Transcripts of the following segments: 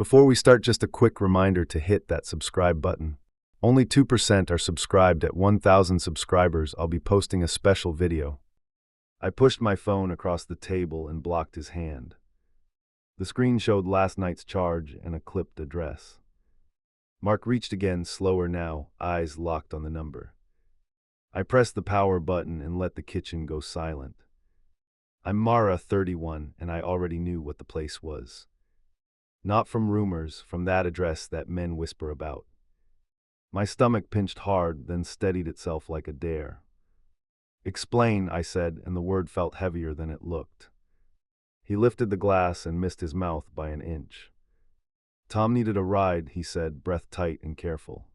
Before we start, just a quick reminder to hit that subscribe button. Only 2% are subscribed. At 1,000 subscribers, I'll be posting a special video. I pushed my phone across the table and blocked his hand. The screen showed last night's charge and a clipped address. Mark reached again, slower now, eyes locked on the number. I pressed the power button and let the kitchen go silent. I'm Mara, 31, and I already knew what the place was. Not from rumors, from that address that men whisper about. My stomach pinched hard, then steadied itself like a dare. Explain, I said, and the word felt heavier than it looked. He lifted the glass and missed his mouth by an inch. Tom needed a ride, he said, breath tight and careful.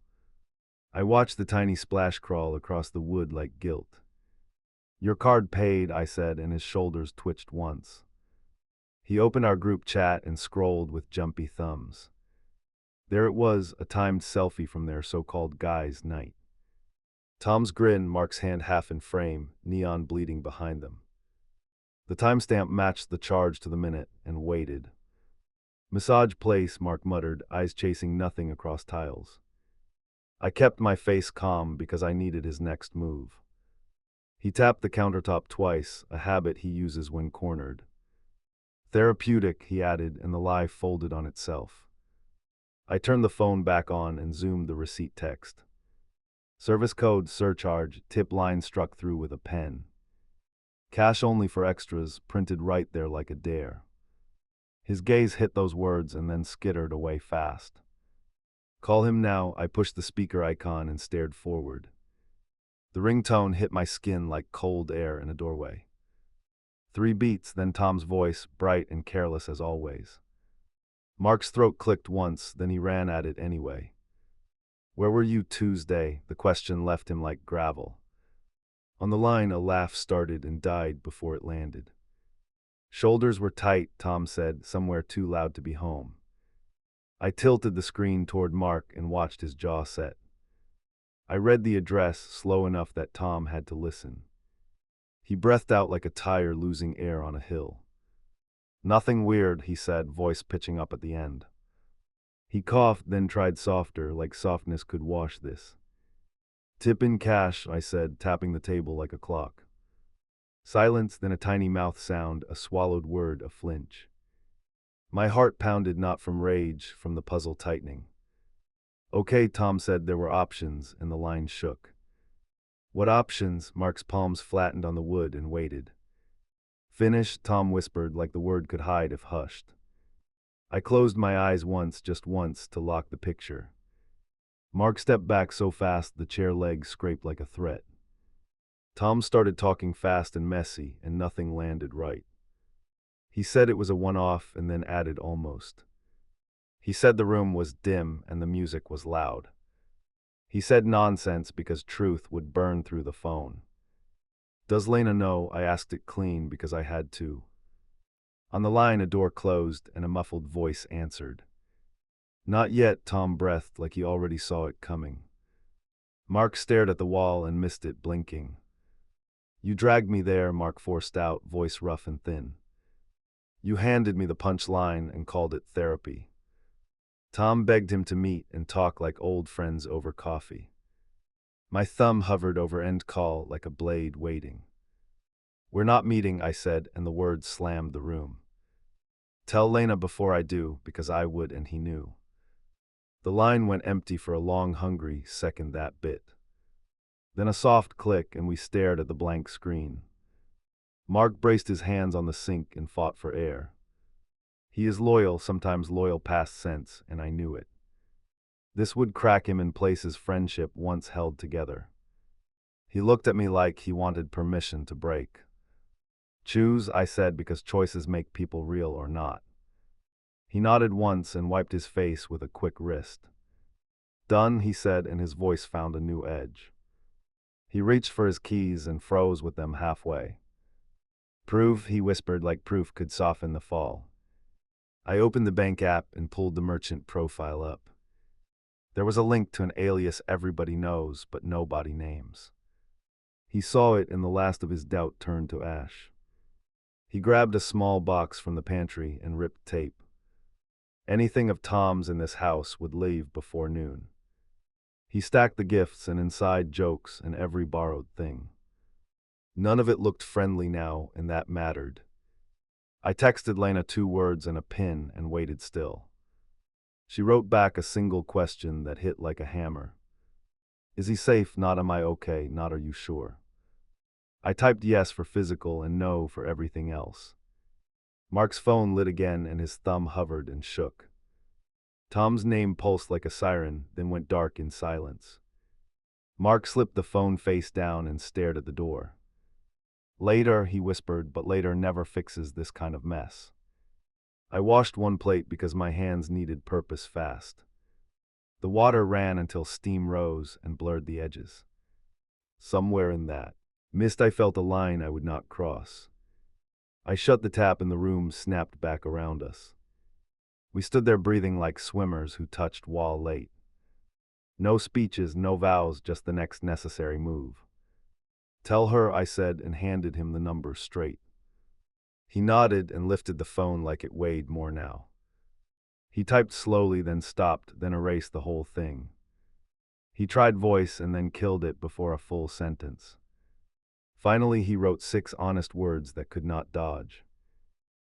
I watched the tiny splash crawl across the wood like guilt. Your card paid, I said, and his shoulders twitched once. He opened our group chat and scrolled with jumpy thumbs. There it was, a timed selfie from their so-called guys' night. Tom's grin, Mark's hand half in frame, neon bleeding behind them. The timestamp matched the charge to the minute and waited. Massage place, Mark muttered, eyes chasing nothing across tiles. I kept my face calm because I needed his next move. He tapped the countertop twice, a habit he uses when cornered. Therapeutic, he added, and the lie folded on itself. I turned the phone back on and zoomed the receipt text. Service code, surcharge, tip line struck through with a pen. Cash only for extras, printed right there like a dare. His gaze hit those words and then skittered away fast. Call him now, I pushed the speaker icon and stared forward. The ringtone hit my skin like cold air in a doorway. 3 beats, then Tom's voice, bright and careless as always. Mark's throat clicked once, then he ran at it anyway. Where were you Tuesday? The question left him like gravel. On the line, a laugh started and died before it landed. Shoulders were tight, Tom said, somewhere too loud to be home. I tilted the screen toward Mark and watched his jaw set. I read the address slow enough that Tom had to listen. He breathed out like a tire losing air on a hill. Nothing weird, he said, voice pitching up at the end. He coughed, then tried softer, like softness could wash this. Tip in cash, I said, tapping the table like a clock. Silence, then a tiny mouth sound, a swallowed word, a flinch. My heart pounded, not from rage, from the puzzle tightening. Okay, Tom said. There were options, and the line shook. What options? Mark's palms flattened on the wood and waited. Finish, Tom whispered, like the word could hide if hushed. I closed my eyes once, just once, to lock the picture. Mark stepped back so fast the chair legs scraped like a threat. Tom started talking fast and messy, and nothing landed right. He said it was a one-off and then added almost. He said the room was dim and the music was loud. He said nonsense because truth would burn through the phone. Does Lena know? I asked it clean because I had to. On the line, a door closed and a muffled voice answered. Not yet, Tom breathed like he already saw it coming. Mark stared at the wall and missed it, blinking. You dragged me there, Mark forced out, voice rough and thin. You handed me the punch line and called it therapy. Tom begged him to meet and talk like old friends over coffee. My thumb hovered over end call like a blade waiting. We're not meeting, I said, and the words slammed the room. Tell Lena before I do, because I would and he knew. The line went empty for a long, hungry second, that bit. Then a soft click and we stared at the blank screen. Mark braced his hands on the sink and fought for air. He is loyal, sometimes loyal past sense, and I knew it. This would crack him in places friendship once held together. He looked at me like he wanted permission to break. Choose, I said, because choices make people real or not. He nodded once and wiped his face with a quick wrist. Done, he said, and his voice found a new edge. He reached for his keys and froze with them halfway. Proof, he whispered, like proof could soften the fall. I opened the bank app and pulled the merchant profile up. There was a link to an alias everybody knows, but nobody names. He saw it and the last of his doubt turned to ash. He grabbed a small box from the pantry and ripped tape. Anything of Tom's in this house would leave before noon. He stacked the gifts and inside jokes and every borrowed thing. None of it looked friendly now, and that mattered. I texted Lena 2 words and a pin and waited still. She wrote back a single question that hit like a hammer. Is he safe? Not am I okay? Not are you sure? I typed yes for physical and no for everything else. Mark's phone lit again and his thumb hovered and shook. Tom's name pulsed like a siren, then went dark in silence. Mark slipped the phone face down and stared at the door. Later, he whispered, but later never fixes this kind of mess. I washed one plate because my hands needed purpose fast. The water ran until steam rose and blurred the edges. Somewhere in that mist I felt a line I would not cross. I shut the tap and the room snapped back around us. We stood there breathing like swimmers who touched wall late. No speeches, no vows, just the next necessary move. Tell her, I said, and handed him the number straight. He nodded and lifted the phone like it weighed more now. He typed slowly, then stopped, then erased the whole thing. He tried voice and then killed it before a full sentence. Finally, he wrote 6 honest words that could not dodge.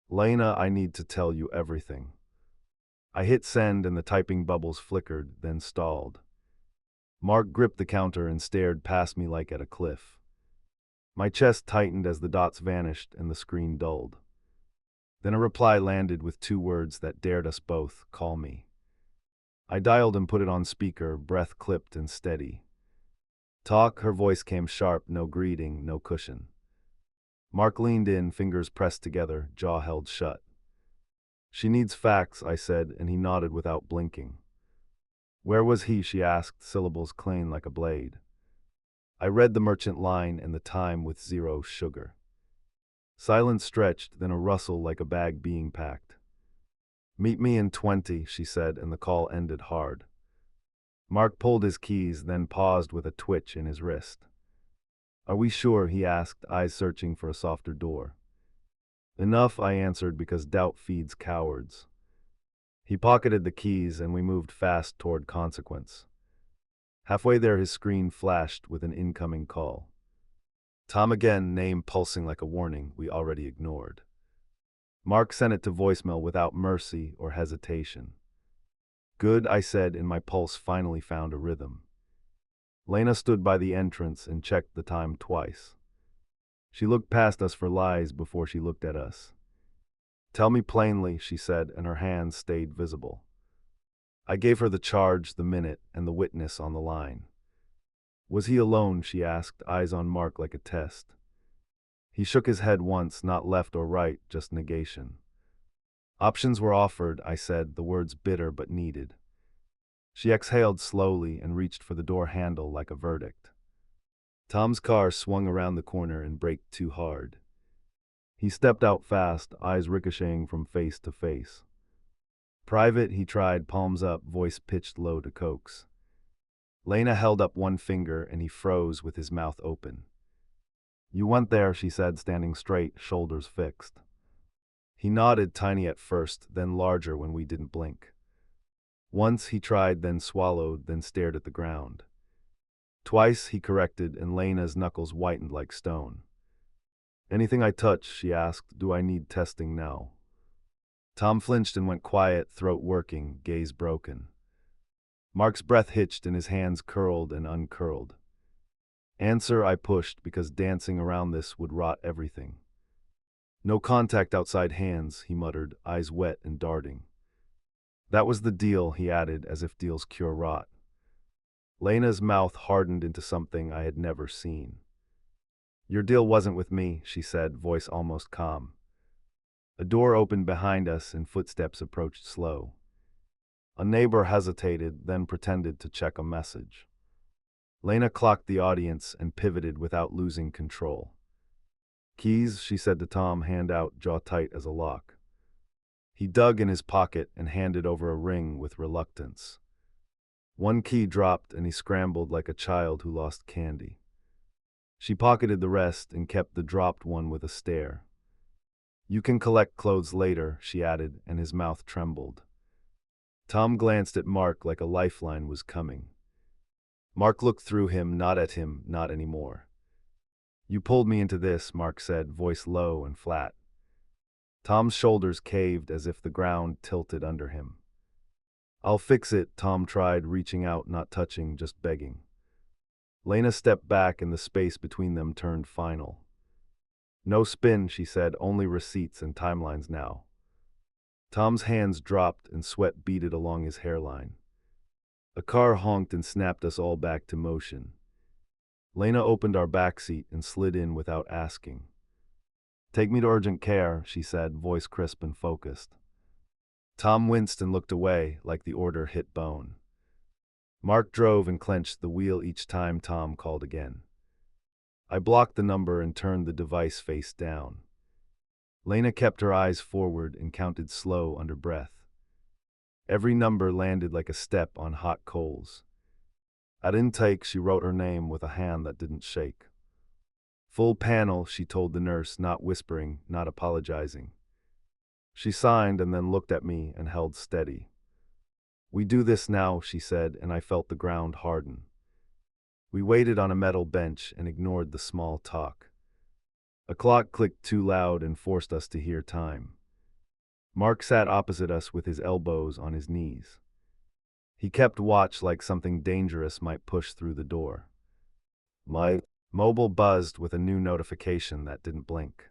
Lena, I need to tell you everything. I hit send and the typing bubbles flickered, then stalled. Mark gripped the counter and stared past me like at a cliff. My chest tightened as the dots vanished and the screen dulled. Then a reply landed with 2 words that dared us both, call me. I dialed and put it on speaker, breath clipped and steady. Talk, her voice came sharp, no greeting, no cushion. Mark leaned in, fingers pressed together, jaw held shut. She needs facts, I said, and he nodded without blinking. Where was he, she asked, syllables clean like a blade. I read the merchant line and the time with 0 sugar. Silence stretched, then a rustle like a bag being packed. Meet me in 20, she said, and the call ended hard. Mark pulled his keys, then paused with a twitch in his wrist. Are we sure, he asked, eyes searching for a softer door. Enough, I answered, because doubt feeds cowards. He pocketed the keys and we moved fast toward consequence. Halfway there his screen flashed with an incoming call. Tom again, name pulsing like a warning we already ignored. Mark sent it to voicemail without mercy or hesitation. Good, I said, and my pulse finally found a rhythm. Lena stood by the entrance and checked the time twice. She looked past us for lies before she looked at us. Tell me plainly, she said, and her hands stayed visible. I gave her the charge, the minute, and the witness on the line. Was he alone, she asked, eyes on Mark like a test. He shook his head once, not left or right, just negation. Options were offered, I said, the words bitter but needed. She exhaled slowly and reached for the door handle like a verdict. Tom's car swung around the corner and braked too hard. He stepped out fast, eyes ricocheting from face to face. Private, he tried, palms up, voice pitched low to coax. Lena held up one finger and he froze with his mouth open. You went there, she said, standing straight, shoulders fixed. He nodded, tiny at first, then larger when we didn't blink. Once he tried, then swallowed, then stared at the ground. Twice he corrected and Lena's knuckles whitened like stone. Anything I touch, she asked, do I need testing now? Tom flinched and went quiet, throat working, gaze broken. Mark's breath hitched and his hands curled and uncurled. Answer, I pushed, because dancing around this would rot everything. No contact outside hands, he muttered, eyes wet and darting. That was the deal, he added, as if deals cure rot. Lena's mouth hardened into something I had never seen. Your deal wasn't with me, she said, voice almost calm. A door opened behind us and footsteps approached slow. A neighbor hesitated, then pretended to check a message. Lena clocked the audience and pivoted without losing control. Keys, she said to Tom, hand out, jaw tight as a lock. He dug in his pocket and handed over a ring with reluctance. One key dropped and he scrambled like a child who lost candy. She pocketed the rest and kept the dropped one with a stare. You can collect clothes later, she added, and his mouth trembled. Tom glanced at Mark like a lifeline was coming. Mark looked through him, not at him, not anymore. You pulled me into this, Mark said, voice low and flat. Tom's shoulders caved as if the ground tilted under him. I'll fix it, Tom tried, reaching out, not touching, just begging. Lena stepped back and the space between them turned final. No spin, she said, only receipts and timelines now. Tom's hands dropped and sweat beaded along his hairline. A car honked and snapped us all back to motion. Lena opened our backseat and slid in without asking. Take me to urgent care, she said, voice crisp and focused. Tom winced and looked away, like the order hit bone. Mark drove and clenched the wheel each time Tom called again. I blocked the number and turned the device face down. Lena kept her eyes forward and counted slow under breath. Every number landed like a step on hot coals. At intake, she wrote her name with a hand that didn't shake. Full panel, she told the nurse, not whispering, not apologizing. She signed and then looked at me and held steady. We do this now, she said, and I felt the ground harden. We waited on a metal bench and ignored the small talk. A clock clicked too loud and forced us to hear time. Mark sat opposite us with his elbows on his knees. He kept watch like something dangerous might push through the door. My mobile buzzed with a new notification that didn't blink.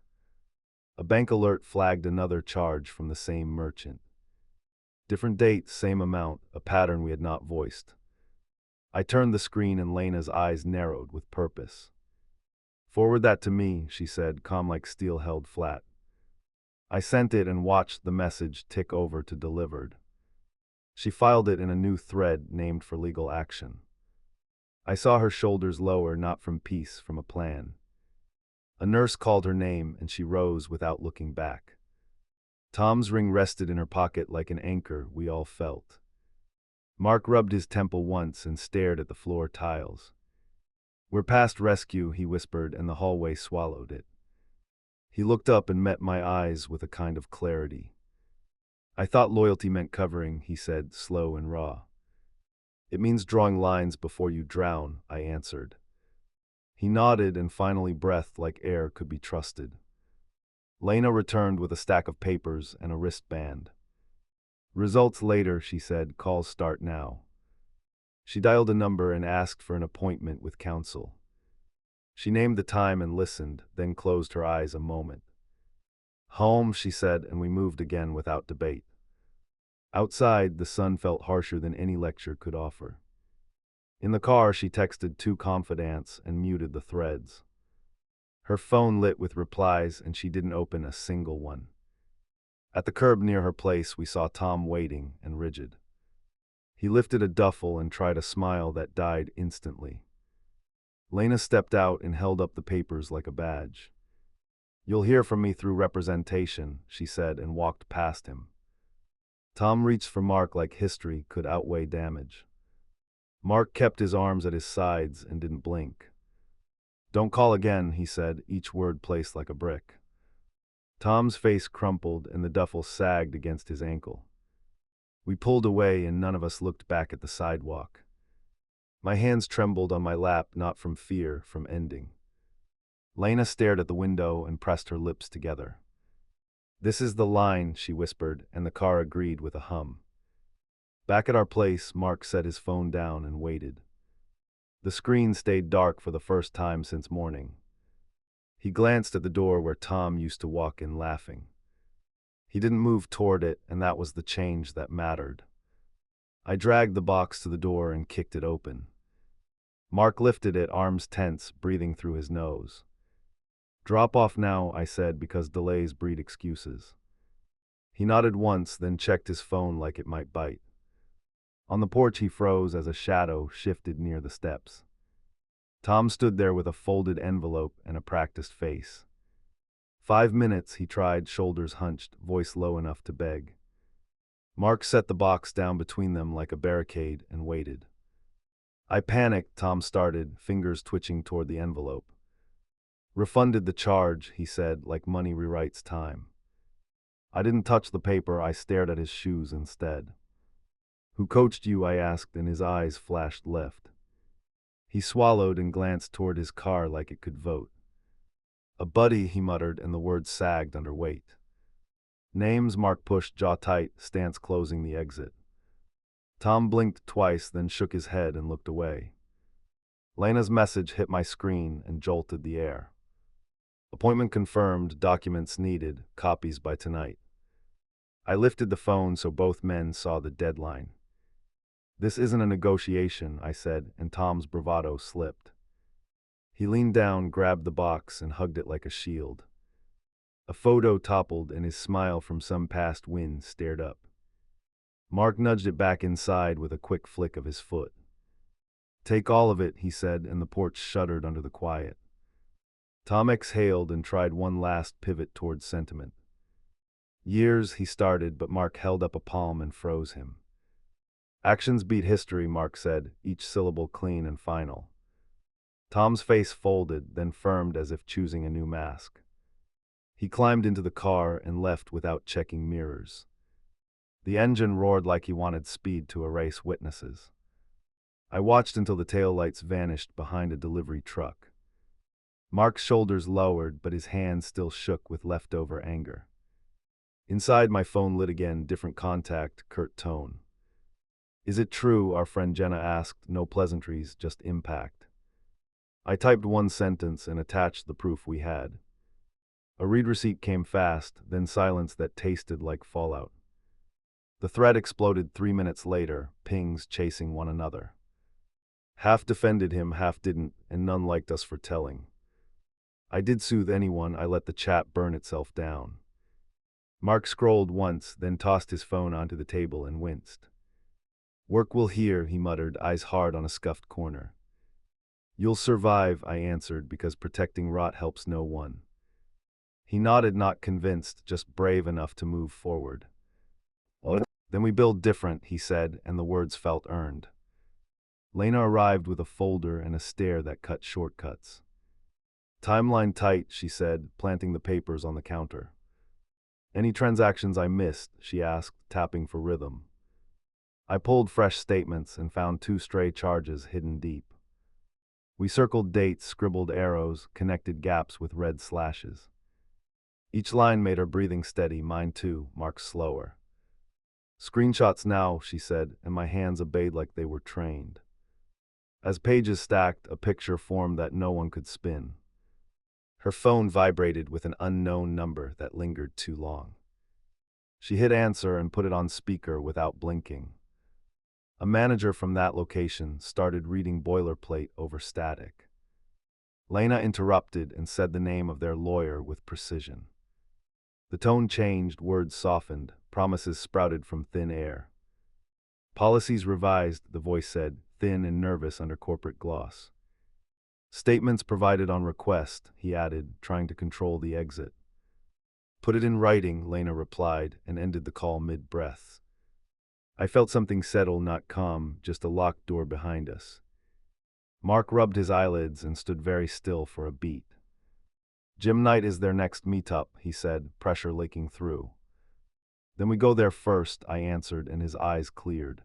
A bank alert flagged another charge from the same merchant. Different date, same amount, a pattern we had not voiced. I turned the screen and Lena's eyes narrowed with purpose. Forward that to me, she said, calm like steel held flat. I sent it and watched the message tick over to delivered. She filed it in a new thread named for legal action. I saw her shoulders lower, not from peace, from a plan. A nurse called her name and she rose without looking back. Tom's ring rested in her pocket like an anchor we all felt. Mark rubbed his temple once and stared at the floor tiles. We're past rescue, he whispered, and the hallway swallowed it. He looked up and met my eyes with a kind of clarity. I thought loyalty meant covering, he said, slow and raw. It means drawing lines before you drown, I answered. He nodded and finally breathed like air could be trusted. Lena returned with a stack of papers and a wristband. Results later, she said, calls start now. She dialed a number and asked for an appointment with counsel. She named the time and listened, then closed her eyes a moment. Home, she said, and we moved again without debate. Outside, the sun felt harsher than any lecture could offer. In the car, she texted 2 confidants and muted the threads. Her phone lit with replies and she didn't open a single one. At the curb near her place, we saw Tom waiting and rigid. He lifted a duffel and tried a smile that died instantly. Lena stepped out and held up the papers like a badge. You'll hear from me through representation, she said, and walked past him. Tom reached for Mark like history could outweigh damage. Mark kept his arms at his sides and didn't blink. Don't call again, he said, each word placed like a brick. Tom's face crumpled and the duffel sagged against his ankle. We pulled away and none of us looked back at the sidewalk. My hands trembled on my lap, not from fear, from ending. Lena stared at the window and pressed her lips together. This is the line, she whispered, and the car agreed with a hum. Back at our place, Mark set his phone down and waited. The screen stayed dark for the first time since morning. He glanced at the door where Tom used to walk in laughing. He didn't move toward it, and that was the change that mattered. I dragged the box to the door and kicked it open. Mark lifted it, arms tense, breathing through his nose. Drop off now, I said, because delays breed excuses. He nodded once, then checked his phone like it might bite. On the porch he froze as a shadow shifted near the steps. Tom stood there with a folded envelope and a practiced face. 5 minutes, he tried, shoulders hunched, voice low enough to beg. Mark set the box down between them like a barricade and waited. I panicked, Tom started, fingers twitching toward the envelope. Refunded the charge, he said, like money rewrites time. I didn't touch the paper, I stared at his shoes instead. Who coached you? I asked, and his eyes flashed left. He swallowed and glanced toward his car like it could vote. A buddy, he muttered, and the words sagged under weight. Names? Mark pushed, jaw tight, stance closing the exit. Tom blinked twice, then shook his head and looked away. Lena's message hit my screen and jolted the air. Appointment confirmed, documents needed, copies by tonight. I lifted the phone so both men saw the deadline. This isn't a negotiation, I said, and Tom's bravado slipped. He leaned down, grabbed the box, and hugged it like a shield. A photo toppled, and his smile from some past wind stared up. Mark nudged it back inside with a quick flick of his foot. Take all of it, he said, and the porch shuddered under the quiet. Tom exhaled and tried one last pivot towards sentiment. Years, he started, but Mark held up a palm and froze him. Actions beat history, Mark said, each syllable clean and final. Tom's face folded, then firmed as if choosing a new mask. He climbed into the car and left without checking mirrors. The engine roared like he wanted speed to erase witnesses. I watched until the taillights vanished behind a delivery truck. Mark's shoulders lowered, but his hands still shook with leftover anger. Inside, my phone lit again, different contact, curt tone. Is it true? Our friend Jenna asked, no pleasantries, just impact. I typed one sentence and attached the proof we had. A read receipt came fast, then silence that tasted like fallout. The thread exploded 3 minutes later, pings chasing one another. Half defended him, half didn't, and none liked us for telling. I did soothe anyone, I let the chat burn itself down. Mark scrolled once, then tossed his phone onto the table and winced. Work will hear, he muttered, eyes hard on a scuffed corner. You'll survive, I answered, because protecting rot helps no one. He nodded, not convinced, just brave enough to move forward. Then we build different, he said, and the words felt earned. Lena arrived with a folder and a stare that cut shortcuts. Timeline tight, she said, planting the papers on the counter. Any transactions I missed, she asked, tapping for rhythm. I pulled fresh statements and found 2 stray charges hidden deep. We circled dates, scribbled arrows, connected gaps with red slashes. Each line made her breathing steady, mine too, Mark's slower. Screenshots now, she said, and my hands obeyed like they were trained. As pages stacked, a picture formed that no one could spin. Her phone vibrated with an unknown number that lingered too long. She hit answer and put it on speaker without blinking. A manager from that location started reading boilerplate over static. Lena interrupted and said the name of their lawyer with precision. The tone changed, words softened, promises sprouted from thin air. Policies revised, the voice said, thin and nervous under corporate gloss. Statements provided on request, he added, trying to control the exit. Put it in writing, Lena replied, and ended the call mid-breath. I felt something settle, not calm, just a locked door behind us. Mark rubbed his eyelids and stood very still for a beat. Gym night is their next meetup, he said, pressure leaking through. Then we go there first, I answered, and his eyes cleared.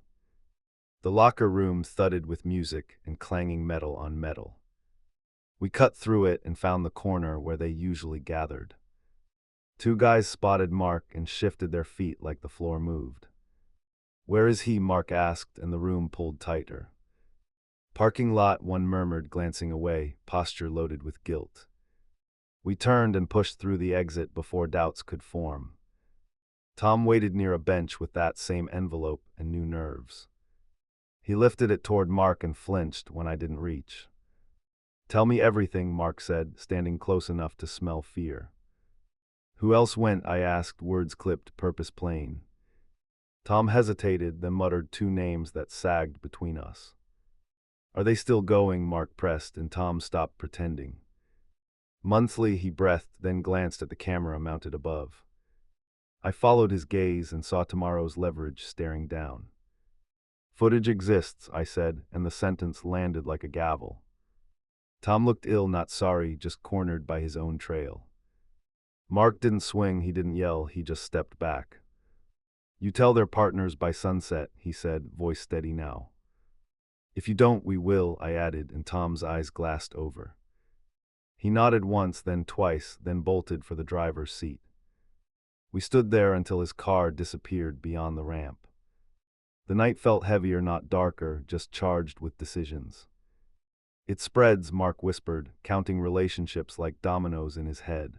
The locker room thudded with music and clanging metal on metal. We cut through it and found the corner where they usually gathered. 2 guys spotted Mark and shifted their feet like the floor moved. Where is he? Mark asked, and the room pulled tighter. Parking lot, one murmured, glancing away, posture loaded with guilt. We turned and pushed through the exit before doubts could form. Tom waited near a bench with that same envelope and new nerves. He lifted it toward Mark and flinched when I didn't reach. Tell me everything, Mark said, standing close enough to smell fear. Who else went? I asked, words clipped, purpose plain. Tom hesitated, then muttered 2 names that sagged between us. Are they still going? Mark pressed, and Tom stopped pretending. Monthly, he breathed, then glanced at the camera mounted above. I followed his gaze and saw tomorrow's leverage staring down. Footage exists, I said, and the sentence landed like a gavel. Tom looked ill, not sorry, just cornered by his own trail. Mark didn't swing, he didn't yell, he just stepped back. You tell their partners by sunset, he said, voice steady now. If you don't, we will, I added, and Tom's eyes glassed over. He nodded once, then twice, then bolted for the driver's seat. We stood there until his car disappeared beyond the ramp. The night felt heavier, not darker, just charged with decisions. It spreads, Mark whispered, counting relationships like dominoes in his head.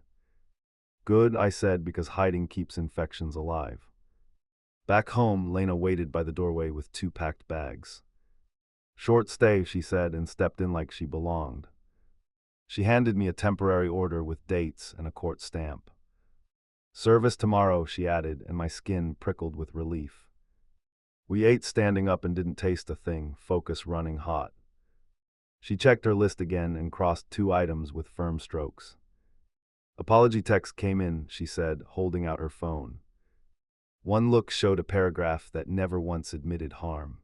Good, I said, because hiding keeps infections alive. Back home, Lena waited by the doorway with 2 packed bags. Short stay, she said, and stepped in like she belonged. She handed me a temporary order with dates and a court stamp. Service tomorrow, she added, and my skin prickled with relief. We ate standing up and didn't taste a thing, focus running hot. She checked her list again and crossed 2 items with firm strokes. Apology text came in, she said, holding out her phone. One look showed a paragraph that never once admitted harm.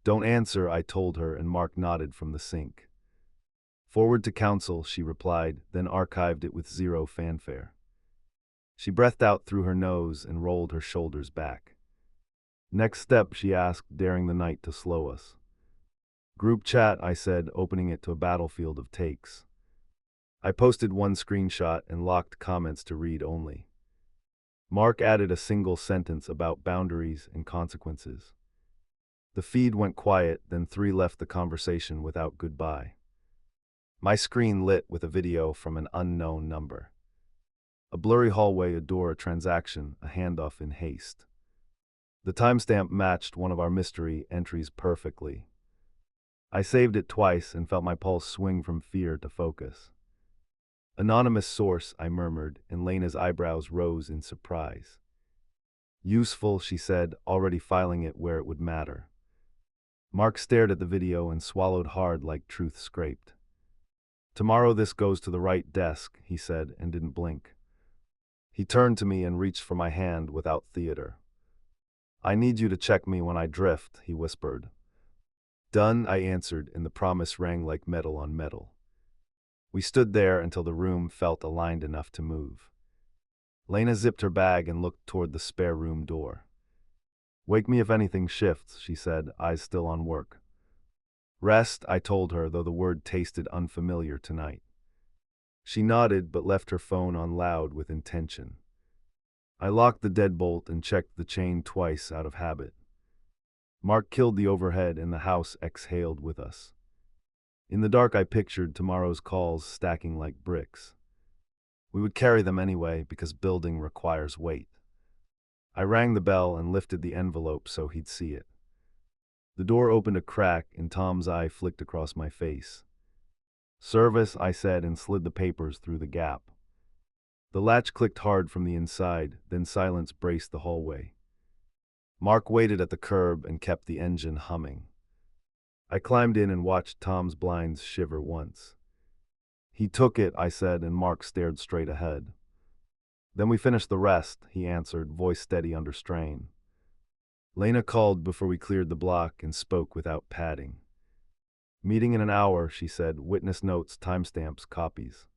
Don't answer, I told her, and Mark nodded from the sink. Forward to counsel, she replied, then archived it with 0 fanfare. She breathed out through her nose and rolled her shoulders back. Next step, she asked, daring the night to slow us. Group chat, I said, opening it to a battlefield of takes. I posted 1 screenshot and locked comments to read only. Mark added a single sentence about boundaries and consequences. The feed went quiet, then 3 left the conversation without goodbye. My screen lit with a video from an unknown number. A blurry hallway, a door, a transaction, a handoff in haste. The timestamp matched one of our mystery entries perfectly. I saved it twice and felt my pulse swing from fear to focus. Anonymous source, I murmured, and Lena's eyebrows rose in surprise. Useful, she said, already filing it where it would matter. Mark stared at the video and swallowed hard like truth scraped. Tomorrow this goes to the right desk, he said, and didn't blink. He turned to me and reached for my hand without theater. I need you to check me when I drift, he whispered. Done, I answered, and the promise rang like metal on metal. We stood there until the room felt aligned enough to move. Lena zipped her bag and looked toward the spare room door. Wake me if anything shifts, she said, eyes still on work. Rest, I told her, though the word tasted unfamiliar tonight. She nodded but left her phone on loud with intention. I locked the deadbolt and checked the chain twice out of habit. Mark killed the overhead and the house exhaled with us. In the dark I pictured tomorrow's calls stacking like bricks. We would carry them anyway because building requires weight. I rang the bell and lifted the envelope so he'd see it. The door opened a crack and Tom's eye flicked across my face. Service, I said, and slid the papers through the gap. The latch clicked hard from the inside, then silence braced the hallway. Mark waited at the curb and kept the engine humming. I climbed in and watched Tom's blinds shiver once. He took it, I said, and Mark stared straight ahead. Then we finished the rest, he answered, voice steady under strain. Lena called before we cleared the block and spoke without padding. Meeting in an hour, she said, witness notes, timestamps, copies.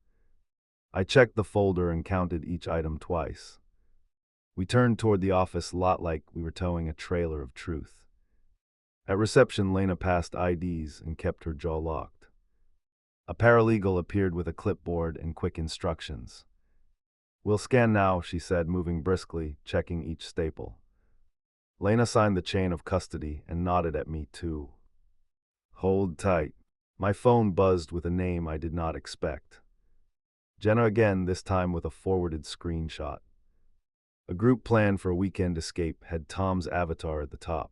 I checked the folder and counted each item twice. We turned toward the office lot like we were towing a trailer of truth. At reception, Lena passed IDs and kept her jaw locked. A paralegal appeared with a clipboard and quick instructions. We'll scan now, she said, moving briskly, checking each staple. Lena signed the chain of custody and nodded at me too. Hold tight. My phone buzzed with a name I did not expect. Jenna again, this time with a forwarded screenshot. A group plan for a weekend escape had Tom's avatar at the top.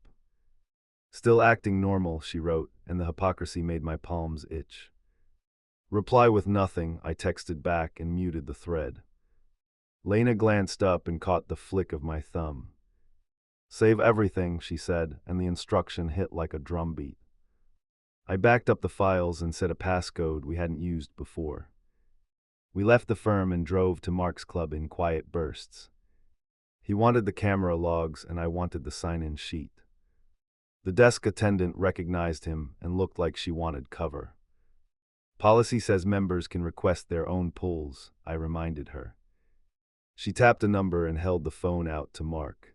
Still acting normal, she wrote, and the hypocrisy made my palms itch. Reply with nothing, I texted back and muted the thread. Lena glanced up and caught the flick of my thumb. Save everything, she said, and the instruction hit like a drumbeat. I backed up the files and set a passcode we hadn't used before. We left the firm and drove to Mark's club in quiet bursts. He wanted the camera logs and I wanted the sign-in sheet. The desk attendant recognized him and looked like she wanted cover. Policy says members can request their own pulls, I reminded her. She tapped a number and held the phone out to Mark.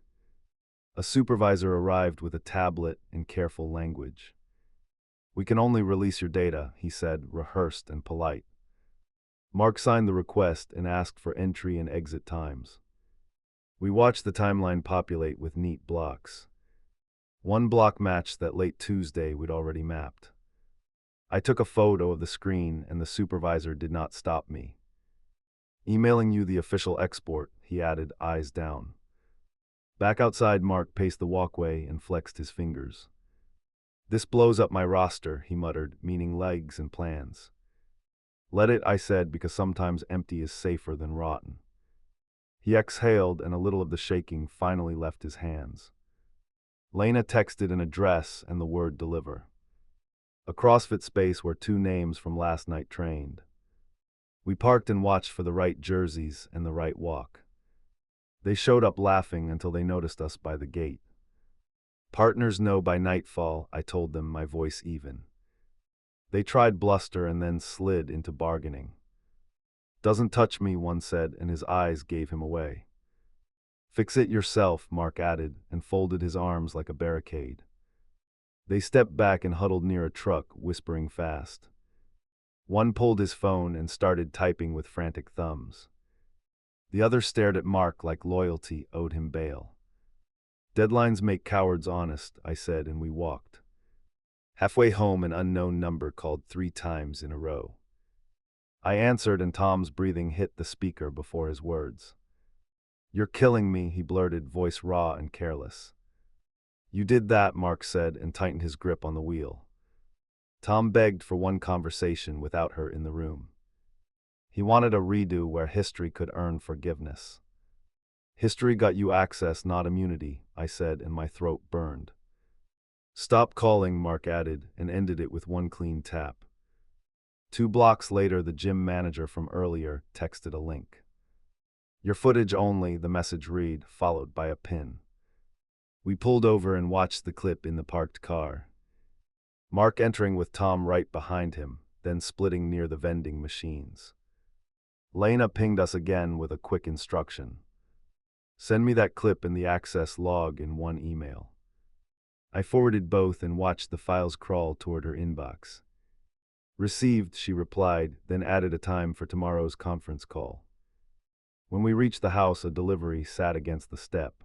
A supervisor arrived with a tablet and careful language. "We can only release your data," he said, rehearsed and polite. Mark signed the request and asked for entry and exit times. We watched the timeline populate with neat blocks. One block matched that late Tuesday we'd already mapped. I took a photo of the screen and the supervisor did not stop me. "Emailing you the official export," he added, eyes down. Back outside, Mark paced the walkway and flexed his fingers. "This blows up my roster," he muttered, meaning legs and plans. "Let it," I said, because sometimes empty is safer than rotten. He exhaled and a little of the shaking finally left his hands. Lena texted an address and the word deliver. A CrossFit space where 2 names from last night trained. We parked and watched for the right jerseys and the right walk. They showed up laughing until they noticed us by the gate. "Partners know by nightfall," I told them, my voice even. They tried bluster and then slid into bargaining. "Doesn't touch me," one said, and his eyes gave him away. "Fix it yourself," Mark added, and folded his arms like a barricade. They stepped back and huddled near a truck, whispering fast. One pulled his phone and started typing with frantic thumbs. The other stared at Mark like loyalty owed him bail. "Deadlines make cowards honest," I said, and we walked. Halfway home, an unknown number called 3 times in a row. I answered, and Tom's breathing hit the speaker before his words. "You're killing me," he blurted, voice raw and careless. "You did that," Mark said, and tightened his grip on the wheel. Tom begged for one conversation without her in the room. He wanted a redo where history could earn forgiveness. "History got you access, not immunity," I said, and my throat burned. "Stop calling," Mark added, and ended it with one clean tap. 2 blocks later, the gym manager from earlier texted a link. "Your footage only," the message read, followed by a pin. We pulled over and watched the clip in the parked car. Mark entering with Tom right behind him, then splitting near the vending machines. Lena pinged us again with a quick instruction. "Send me that clip and the access log in one email." I forwarded both and watched the files crawl toward her inbox. "Received," she replied, then added a time for tomorrow's conference call. When we reached the house, a delivery sat against the step.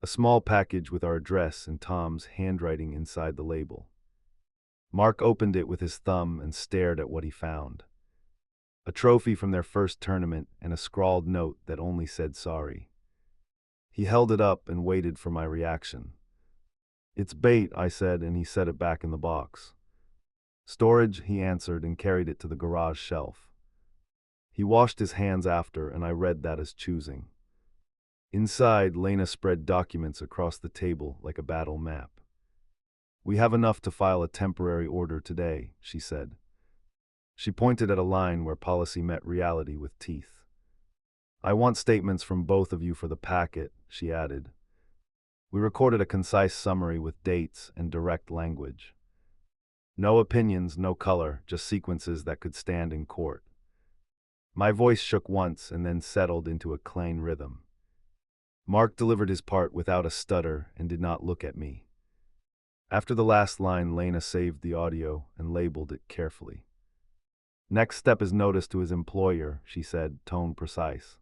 A small package with our address and Tom's handwriting inside the label. Mark opened it with his thumb and stared at what he found. A trophy from their first tournament and a scrawled note that only said sorry. He held it up and waited for my reaction. "It's bait," I said, and he set it back in the box. "Storage," he answered and carried it to the garage shelf. He washed his hands after, and I read that as choosing. Inside, Lena spread documents across the table like a battle map. "We have enough to file a temporary order today," she said. She pointed at a line where policy met reality with teeth. "I want statements from both of you for the packet," she added. We recorded a concise summary with dates and direct language. No opinions, no color, just sequences that could stand in court. My voice shook once and then settled into a clean rhythm. Mark delivered his part without a stutter and did not look at me. After the last line, Lena saved the audio and labeled it carefully. "Next step is notice to his employer," she said, tone precise.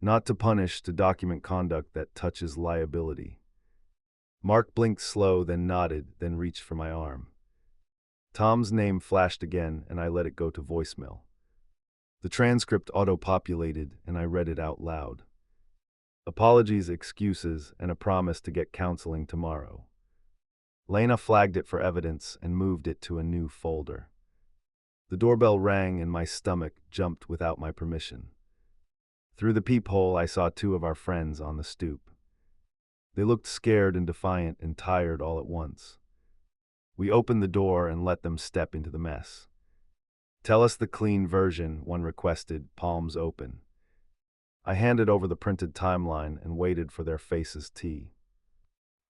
"Not to punish, to document conduct that touches liability." Mark blinked slow, then nodded, then reached for my arm. Tom's name flashed again, and I let it go to voicemail. The transcript auto-populated, and I read it out loud. Apologies, excuses, and a promise to get counseling tomorrow. Lena flagged it for evidence and moved it to a new folder. The doorbell rang and my stomach jumped without my permission. Through the peephole, I saw 2 of our friends on the stoop. They looked scared and defiant and tired all at once. We opened the door and let them step into the mess. "Tell us the clean version," one requested, palms open. I handed over the printed timeline and waited for their faces tea.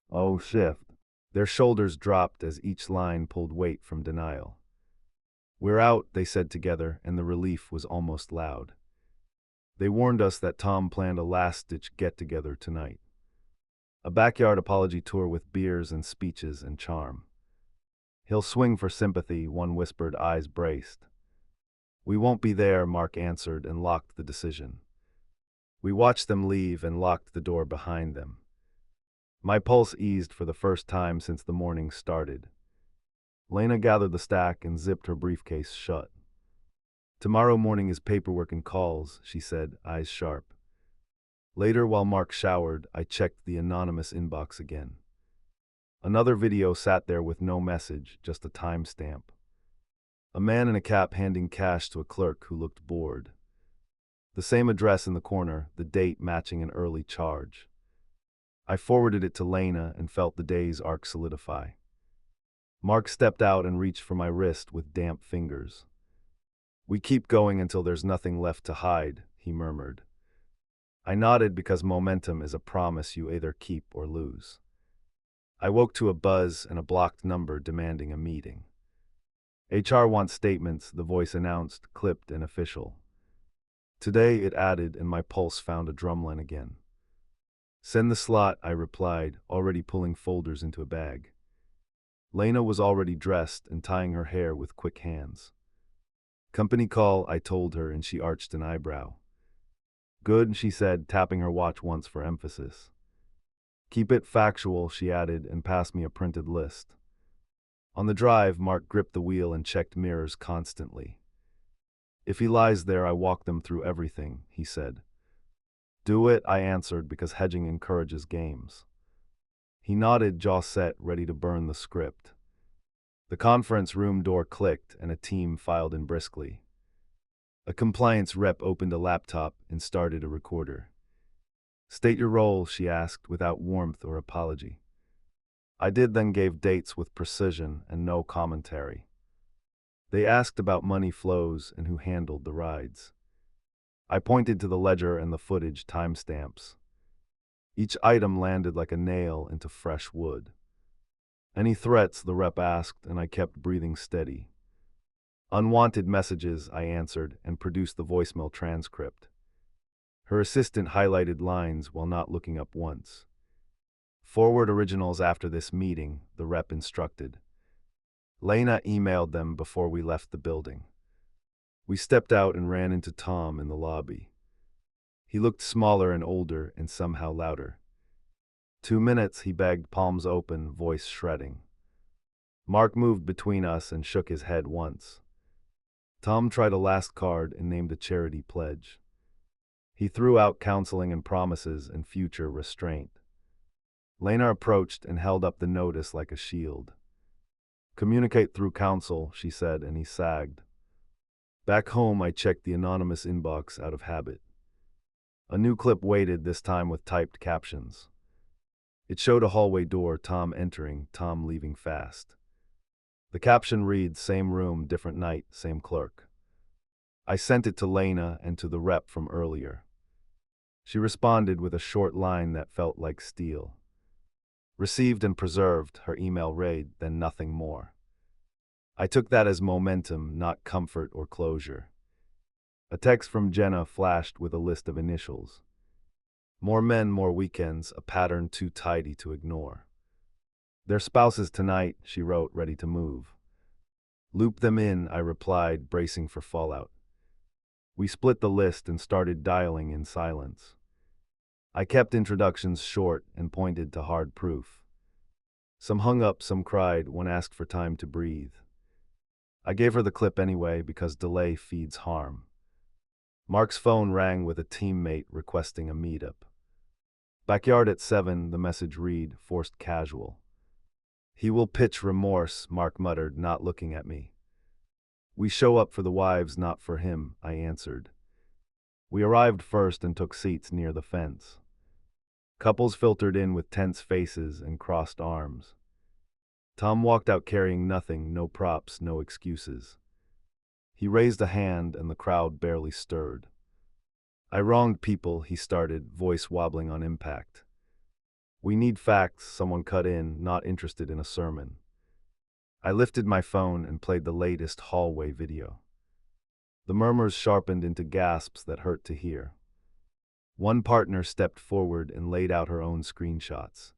"Oh, shift." Their shoulders dropped as each line pulled weight from denial. "We're out," they said together, and the relief was almost loud. They warned us that Tom planned a last-ditch get-together tonight. A backyard apology tour with beers and speeches and charm. He'll swing for sympathy, one whispered, eyes braced. We won't be there, Mark answered and locked the decision. We watched them leave and locked the door behind them. My pulse eased for the first time since the morning started. Lena gathered the stack and zipped her briefcase shut. Tomorrow morning is paperwork and calls, she said, eyes sharp. Later, while Mark showered, I checked the anonymous inbox again. Another video sat there with no message, just a timestamp. A man in a cap handing cash to a clerk who looked bored. The same address in the corner, the date matching an early charge. I forwarded it to Lena and felt the day's arc solidify. Mark stepped out and reached for my wrist with damp fingers. We keep going until there's nothing left to hide, he murmured. I nodded because momentum is a promise you either keep or lose. I woke to a buzz and a blocked number demanding a meeting. HR wants statements, the voice announced, clipped and official. Today, it added, and my pulse found a drumline again. Send the slot, I replied, already pulling folders into a bag. Lena was already dressed and tying her hair with quick hands. Company call, I told her, and she arched an eyebrow. Good, she said, tapping her watch once for emphasis. Keep it factual, she added, and passed me a printed list. On the drive, Mark gripped the wheel and checked mirrors constantly. If he lies there, I walk them through everything, he said. Do it, I answered, because hedging encourages games. He nodded, jaw set, ready to burn the script. The conference room door clicked and a team filed in briskly. A compliance rep opened a laptop and started a recorder. State your role, she asked, without warmth or apology. I did, then gave dates with precision and no commentary. They asked about money flows and who handled the rides. I pointed to the ledger and the footage timestamps. Each item landed like a nail into fresh wood. Any threats, the rep asked, and I kept breathing steady. Unwanted messages, I answered, and produced the voicemail transcript. Her assistant highlighted lines while not looking up once. Forward originals after this meeting, the rep instructed. Lena emailed them before we left the building. We stepped out and ran into Tom in the lobby. He looked smaller and older and somehow louder. 2 minutes, he begged, palms open, voice shredding. Mark moved between us and shook his head once. Tom tried a last card and named a charity pledge. He threw out counseling and promises and future restraint. Lena approached and held up the notice like a shield. Communicate through counsel, she said, and he sagged. Back home, I checked the anonymous inbox out of habit. A new clip waited, this time with typed captions. It showed a hallway door, Tom entering, Tom leaving fast. The caption reads, same room, different night, same clerk. I sent it to Lena and to the rep from earlier. She responded with a short line that felt like steel. Received and preserved, her email read, then nothing more. I took that as momentum, not comfort or closure. A text from Jenna flashed with a list of initials. More men, more weekends, a pattern too tidy to ignore. Their spouses tonight, she wrote, ready to move. Loop them in, I replied, bracing for fallout. We split the list and started dialing in silence. I kept introductions short and pointed to hard proof. Some hung up, some cried, one asked for time to breathe. I gave her the clip anyway because delay feeds harm. Mark's phone rang with a teammate requesting a meetup. Backyard at 7, the message read, forced casual. He will pitch remorse, Mark muttered, not looking at me. We show up for the wives, not for him, I answered. We arrived first and took seats near the fence. Couples filtered in with tense faces and crossed arms. Tom walked out carrying nothing, no props, no excuses. He raised a hand and the crowd barely stirred. I wronged people, he started, voice wobbling on impact. We need facts, someone cut in, not interested in a sermon. I lifted my phone and played the latest hallway video. The murmurs sharpened into gasps that hurt to hear. One partner stepped forward and laid out her own screenshots.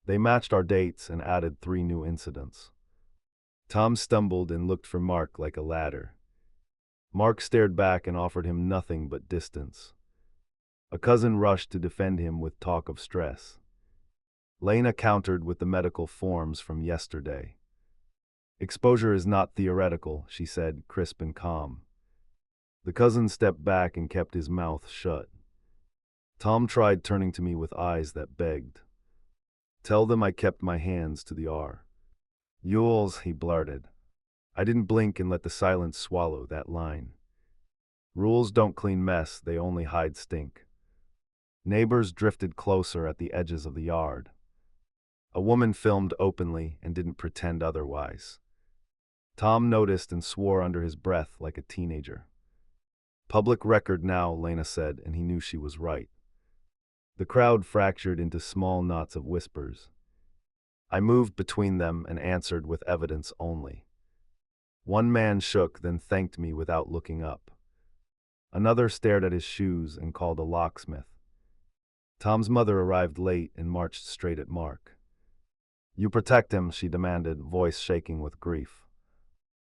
They matched our dates and added 3 new incidents. Tom stumbled and looked for Mark like a ladder. Mark stared back and offered him nothing but distance. A cousin rushed to defend him with talk of stress. Lena countered with the medical forms from yesterday. Exposure is not theoretical, she said, crisp and calm. The cousin stepped back and kept his mouth shut. Tom tried turning to me with eyes that begged. Tell them I kept my hands to the R. Yules, he blurted. I didn't blink and let the silence swallow that line. Rules don't clean mess, they only hide stink. Neighbors drifted closer at the edges of the yard. A woman filmed openly and didn't pretend otherwise. Tom noticed and swore under his breath like a teenager. Public record now, Lena said, and he knew she was right. The crowd fractured into small knots of whispers. I moved between them and answered with evidence only. One man shook, then thanked me without looking up. Another stared at his shoes and called a locksmith. Tom's mother arrived late and marched straight at Mark. You protect him, she demanded, voice shaking with grief.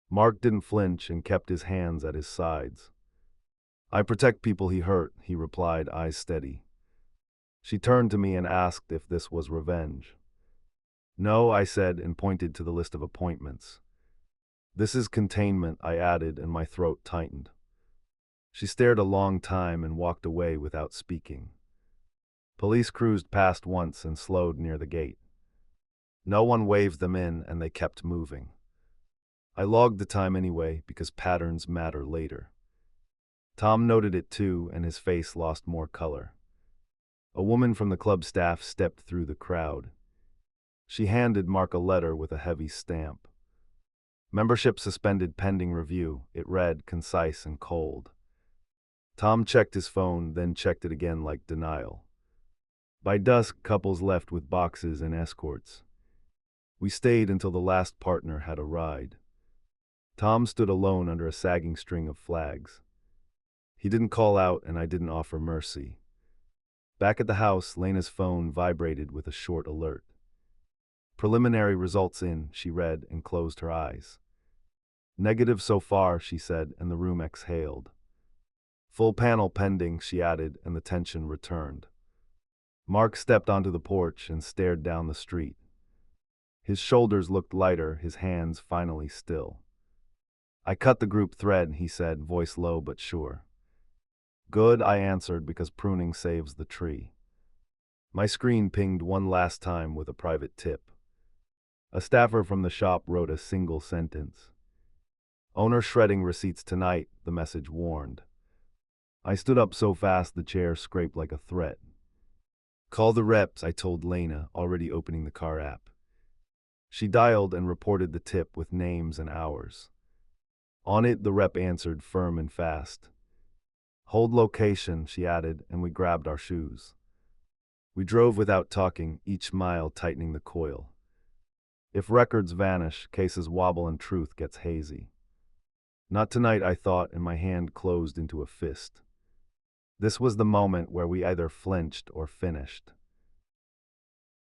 Mark didn't flinch and kept his hands at his sides. I protect people he hurt, he replied, eyes steady. She turned to me and asked if this was revenge. No, I said, and pointed to the list of appointments. This is containment, I added, and my throat tightened. She stared a long time and walked away without speaking. Police cruised past once and slowed near the gate. No one waved them in, and they kept moving. I logged the time anyway, because patterns matter later. Tom noted it too, and his face lost more color. A woman from the club staff stepped through the crowd. She handed Mark a letter with a heavy stamp. Membership suspended pending review, it read, concise and cold. Tom checked his phone, then checked it again like denial. By dusk, couples left with boxes and escorts. We stayed until the last partner had a ride. Tom stood alone under a sagging string of flags. He didn't call out, and I didn't offer mercy. Back at the house, Lena's phone vibrated with a short alert. Preliminary results in, she read and closed her eyes. Negative so far, she said, and the room exhaled. Full panel pending, she added, and the tension returned. Mark stepped onto the porch and stared down the street. His shoulders looked lighter, his hands finally still. I cut the group thread, he said, voice low but sure. Good, I answered, because pruning saves the tree. My screen pinged one last time with a private tip. A staffer from the shop wrote a single sentence. Owner shredding receipts tonight, the message warned. I stood up so fast the chair scraped like a threat. Call the reps, I told Lena, already opening the car app. She dialed and reported the tip with names and hours. On it, the rep answered firm and fast. Hold location, she added, and we grabbed our shoes. We drove without talking, each mile tightening the coil. If records vanish, cases wobble and truth gets hazy. Not tonight, I thought, and my hand closed into a fist. This was the moment where we either flinched or finished.